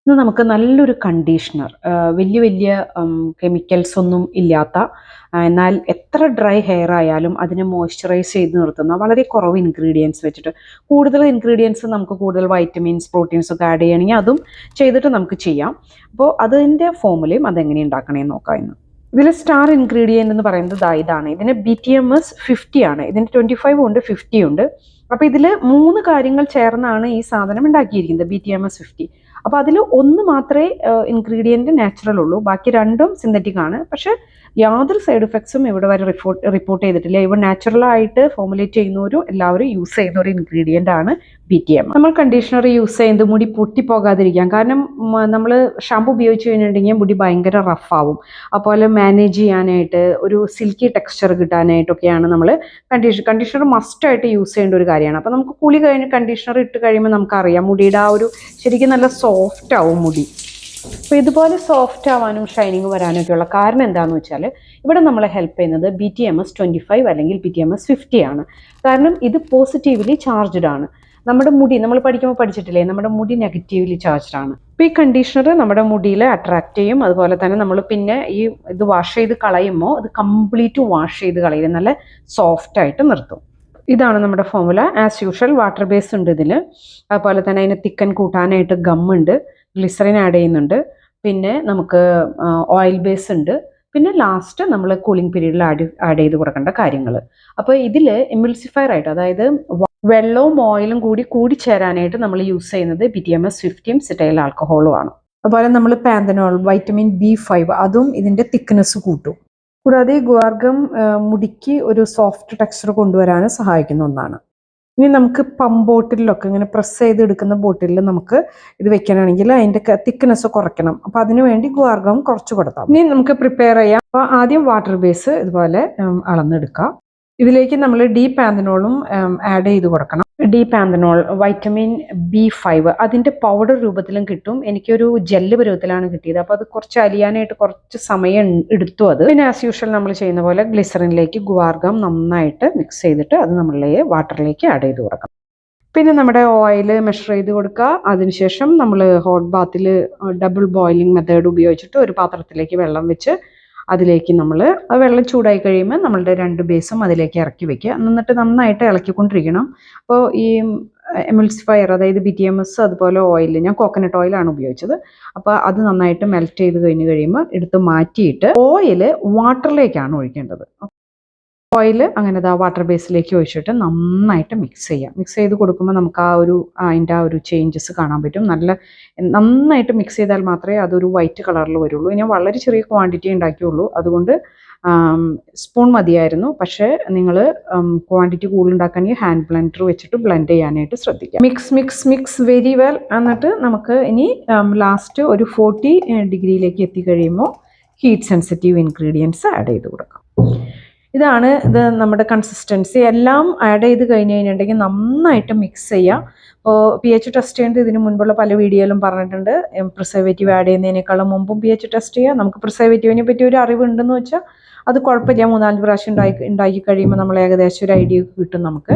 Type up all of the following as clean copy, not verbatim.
ഇന്ന് നമുക്ക് നല്ലൊരു കണ്ടീഷണർ, വലിയ വലിയ കെമിക്കൽസ് ഒന്നും ഇല്ലാത്ത, എന്നാൽ എത്ര ഡ്രൈ ഹെയർ ആയാലും അതിനെ മോയ്സ്ചറൈസ് ചെയ്ത് നിർത്തുന്ന വളരെ കുറവ് ഇൻഗ്രീഡിയൻസ് വെച്ചിട്ട്, കൂടുതൽ ഇൻഗ്രീഡിയൻസ് നമുക്ക് കൂടുതൽ വൈറ്റമിൻസ് പ്രോട്ടീൻസ് ഒക്കെ ആഡ് ചെയ്യണമെങ്കിൽ അതും ചെയ്തിട്ട് നമുക്ക് ചെയ്യാം. അപ്പോൾ അതിൻ്റെ ഫോമുലയും അതെങ്ങനെ ഉണ്ടാക്കണമെന്ന് നോക്കാം ഇന്ന്. ഇതിൽ സ്റ്റാർ ഇൻഗ്രീഡിയൻ്റ് എന്ന് പറയുന്നത് ഇതാണ്. ഇതിന് BTMS 50 ആണ്. ഇതിന് 25 ഉണ്ട്, 50 ഉണ്ട്. അപ്പോൾ ഇതിൽ 3 കാര്യങ്ങൾ ചേർന്നാണ് ഈ സാധനം ഉണ്ടാക്കിയിരിക്കുന്നത്, BTMS 50. അപ്പോൾ അതിൽ ഒന്ന് മാത്രമേ ഇൻഗ്രീഡിയൻറ്റ് നാച്ചുറൽ ഉള്ളൂ, ബാക്കി രണ്ടും സിന്തറ്റിക് ആണ്. പക്ഷേ യാതൊരു സൈഡ് എഫക്ട്സും ഇവിടെ വരെ റിപ്പോർട്ട് ചെയ്തിട്ടില്ല. ഇവ നാച്ചുറലായിട്ട് ഫോമുലേറ്റ് ചെയ്യുന്നവരും എല്ലാവരും യൂസ് ചെയ്യുന്ന ഒരു ഇൻഗ്രീഡിയൻ്റ് ആണ് BTM. നമ്മൾ കണ്ടീഷണർ യൂസ് ചെയ്യുന്നത് മുടി പൊട്ടിപ്പോകാതിരിക്കാം. കാരണം നമ്മൾ ഷാമ്പു ഉപയോഗിച്ച് കഴിഞ്ഞിട്ടുണ്ടെങ്കിൽ മുടി ഭയങ്കര റഫാവും. അതുപോലെ മാനേജ് ചെയ്യാനായിട്ട് ഒരു സിൽക്കി ടെക്സ്ചർ കിട്ടാനായിട്ടൊക്കെയാണ് നമ്മൾ കണ്ടീഷണർ മസ്റ്റായിട്ട് യൂസ് ചെയ്യേണ്ട ഒരു കാര്യമാണ്. അപ്പോൾ നമുക്ക് കുളി കഴിഞ്ഞ് കണ്ടീഷണർ ഇട്ട് കഴിയുമ്പോൾ നമുക്കറിയാം മുടിയുടെ ആ ഒരു ശരിക്കും നല്ല സോഫ്റ്റ് ആവും മുടി. അപ്പോൾ ഇതുപോലെ സോഫ്റ്റ് ആവാനും ഷൈനിങ് വരാനൊക്കെയുള്ള കാരണം എന്താണെന്ന് വെച്ചാൽ, ഇവിടെ നമ്മളെ ഹെൽപ്പ് ചെയ്യുന്നത് BTMS 25 അല്ലെങ്കിൽ BTMS 50 ആണ്. കാരണം ഇത് പോസിറ്റീവ്ലി ചാർജ്ഡ് ആണ്. നമ്മുടെ മുടി നമ്മൾ പഠിച്ചിട്ടില്ലേ, നമ്മുടെ മുടി നെഗറ്റീവ്ലി ചാർജ്ഡ് ആണ്. അപ്പോൾ ഈ കണ്ടീഷണർ നമ്മുടെ മുടിയിൽ അട്രാക്ട് ചെയ്യും. അതുപോലെ തന്നെ നമ്മൾ പിന്നെ ഇത് വാഷ് ചെയ്ത് കളയുമ്പോൾ അത് കംപ്ലീറ്റ് വാഷ് ചെയ്ത് കളയും, നല്ല സോഫ്റ്റ് ആയിട്ട് നിർത്തും. ഇതാണ് നമ്മുടെ formula. As usual water base ഉണ്ട് ഇതിൽ. അതുപോലെ തന്നെ അതിന് തിക്കൻ കൂട്ടാനായിട്ട് ഗമ്മുണ്ട്, ഗ്ലിസറിൻ ആഡ് ചെയ്യുന്നുണ്ട്, പിന്നെ നമുക്ക് ഓയിൽ ബേസ് ഉണ്ട്, പിന്നെ ലാസ്റ്റ് നമ്മൾ കൂളിംഗ് പീരീഡിൽ ആഡ് ചെയ്ത് കൊടുക്കേണ്ട കാര്യങ്ങൾ. അപ്പോൾ ഇതിൽ എമിൾസിഫയർ ആയിട്ട്, അതായത് വെള്ളവും ഓയിലും കൂടി ചേരാനായിട്ട് നമ്മൾ യൂസ് ചെയ്യുന്നത് BTMS 50 സിറ്റൈൽ ആൽക്കഹോളും ആണ്. അതുപോലെ നമ്മൾ പാന്തനോൾ, വൈറ്റമിൻ B5 അതും ഇതിൻ്റെ തിക്നെസ് കൂട്ടും. കൂടാതെ ഗുവാർഗം മുടിക്ക് ഒരു സോഫ്റ്റ് ടെക്സ്ചർ കൊണ്ടുവരാൻ സഹായിക്കുന്ന ഒന്നാണ്. ഇനി നമുക്ക് ബോട്ടിലൊക്കെ ഇങ്ങനെ പ്രസ് ചെയ്ത് എടുക്കുന്ന ബോട്ടിലിൽ നമുക്ക് ഇത് വെക്കണമെങ്കിൽ അതിൻ്റെ തിക്നെസ് കുറയ്ക്കണം. അപ്പോൾ അതിനു വേണ്ടി ഗുവാർഗം കുറച്ച് കൊടുത്താൽ. ഇനി നമുക്ക് പ്രിപ്പയർ ചെയ്യാം. അപ്പോൾ ആദ്യം വാട്ടർ ബേസ് ഇതുപോലെ അളന്നെടുക്കാം. ഇതിലേക്ക് നമ്മൾ പാന്തനോളും ആഡ് ചെയ്ത് കൊടുക്കണം. പാന്തനോൾ, വൈറ്റമിൻ B5 അതിൻ്റെ പൗഡർ രൂപത്തിലും കിട്ടും. എനിക്കൊരു ജെല്ല് പരുവത്തിലാണ് കിട്ടിയത്. അപ്പോൾ അത് കുറച്ച് അലിയാനായിട്ട് കുറച്ച് സമയം എടുത്തു. അത് പിന്നെ ആസ് യൂഷ്വൽ നമ്മൾ ചെയ്യുന്ന പോലെ ഗ്ലിസറിനിലേക്ക് ഗുവാർഗം നന്നായിട്ട് മിക്സ് ചെയ്തിട്ട് അത് നമ്മളെ വാട്ടറിലേക്ക് ആഡ് ചെയ്ത് കൊടുക്കണം. പിന്നെ നമ്മുടെ ഓയിൽ മെഷർ ചെയ്ത് കൊടുക്കുക. അതിനുശേഷം നമ്മൾ ഹോട്ട് ബാത്തിൽ ഡബിൾ ബോയിലിംഗ് മെത്തേഡ് ഉപയോഗിച്ചിട്ട് ഒരു പാത്രത്തിലേക്ക് വെള്ളം വെച്ച് അതിലേക്ക് നമ്മൾ വെള്ളം ചൂടായി കഴിയുമ്പോൾ നമ്മളുടെ 2 ബേസും അതിലേക്ക് ഇറക്കി വെക്കുക. എന്നിട്ട് നന്നായിട്ട് ഇളക്കിക്കൊണ്ടിരിക്കണം. അപ്പോൾ ഈ എമിൾസിഫയർ, അതായത് BTMS അതുപോലെ ഓയിൽ, ഞാൻ കോക്കനട്ട് ഓയിലാണ് ഉപയോഗിച്ചത്. അപ്പോൾ അത് നന്നായിട്ട് മെൽറ്റ് ചെയ്ത് കഴിയുമ്പോൾ എടുത്ത് മാറ്റിയിട്ട് ഓയിൽ വാട്ടറിലേക്കാണ് ഒഴിക്കേണ്ടത്. ഓയിൽ അങ്ങനെ വാട്ടർ ബേസിലേക്ക് ഒഴിച്ചിട്ട് നന്നായിട്ട് മിക്സ് ചെയ്യാം. മിക്സ് ചെയ്ത് കൊടുക്കുമ്പോൾ നമുക്ക് അതിൻ്റെ ആ ഒരു ചേഞ്ചസ് കാണാൻ പറ്റും. നന്നായിട്ട് മിക്സ് ചെയ്താൽ മാത്രമേ അതൊരു വൈറ്റ് കളറിൽ വരുള്ളൂ. ഞാൻ വളരെ ചെറിയ ക്വാണ്ടിറ്റി ഉണ്ടാക്കിയുള്ളൂ, അതുകൊണ്ട് സ്പൂൺ മതിയായിരുന്നു. പക്ഷേ നിങ്ങൾ ക്വാണ്ടിറ്റി കൂടുതലുണ്ടാക്കണമെങ്കിൽ ഹാൻഡ് ബ്ലെൻഡർ വെച്ചിട്ട് ബ്ലെൻഡ് ചെയ്യാനായിട്ട് ശ്രദ്ധിക്കാം. Mix very well. എന്നിട്ട് നമുക്ക് ഇനി ലാസ്റ്റ് ഒരു 40 ഡിഗ്രിയിലേക്ക് എത്തിക്കഴിയുമ്പോൾ ഹീറ്റ് സെൻസിറ്റീവ് ഇൻഗ്രീഡിയൻസ് ആഡ് ചെയ്ത് കൊടുക്കാം. ഇത് നമ്മുടെ കൺസിസ്റ്റൻസി. എല്ലാം ആഡ് ചെയ്ത് കഴിഞ്ഞിട്ടുണ്ടെങ്കിൽ നന്നായിട്ട് മിക്സ് ചെയ്യാം. അപ്പോൾ pH ടെസ്റ്റ് ചെയ്യുന്നത് ഇതിന് മുൻപുള്ള പല വീഡിയോയിലും പറഞ്ഞിട്ടുണ്ട്. പ്രിസർവേറ്റീവ് ആഡ് ചെയ്യുന്നതിനേക്കാളും മുമ്പും pH ടെസ്റ്റ് ചെയ്യുക. നമുക്ക് പ്രിസർവേറ്റീവിനെ പറ്റി ഒരു അറിവുണ്ടെന്ന് വെച്ചാൽ അത് കുഴപ്പമില്ല. 3-4 പ്രാവശ്യം ഉണ്ടാക്കി കഴിയുമ്പോൾ നമ്മൾ ഏകദേശം ഒരു ഐഡിയ കിട്ടും നമുക്ക്.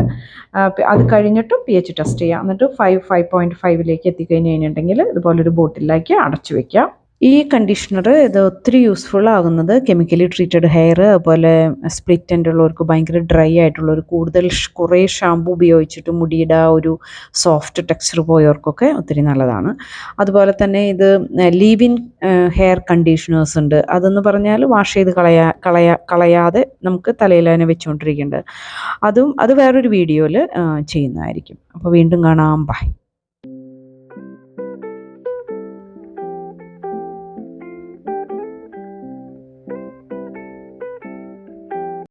അത് കഴിഞ്ഞിട്ടും pH ടെസ്റ്റ് ചെയ്യുക. എന്നിട്ട് 5.5 എത്തിക്കഴിഞ്ഞിട്ടുണ്ടെങ്കിൽ ഇതുപോലൊരു ബോട്ടിലാക്കി അടച്ചു വയ്ക്കാം. ഈ കണ്ടീഷണർ ഇത് ഒത്തിരി യൂസ്ഫുൾ ആകുന്നത് കെമിക്കലി ട്രീറ്റഡ് ഹെയർ, അതുപോലെ സ്പ്ലിറ്റ് എൻഡ് ഉള്ളവർക്ക്, ഭയങ്കര ഡ്രൈ ആയിട്ടുള്ളവർ, കുറേ ഷാമ്പു ഉപയോഗിച്ചിട്ട് മുടിയുടെ ഒരു സോഫ്റ്റ് ടെക്സ്ചർ പോയവർക്കൊക്കെ ഒത്തിരി നല്ലതാണ്. അതുപോലെ തന്നെ ഇത് ലീവ് ഇൻ ഹെയർ കണ്ടീഷണേഴ്സ് ഉണ്ട്. അതെന്ന് പറഞ്ഞാൽ വാഷ് ചെയ്ത് കളയാതെ നമുക്ക് തലയിൽ തന്നെ വെച്ചുകൊണ്ടിരിക്കേണ്ടത്. അത് വേറൊരു വീഡിയോയിൽ ചെയ്യുന്നതായിരിക്കും. അപ്പോൾ വീണ്ടും കാണാം. ബൈ.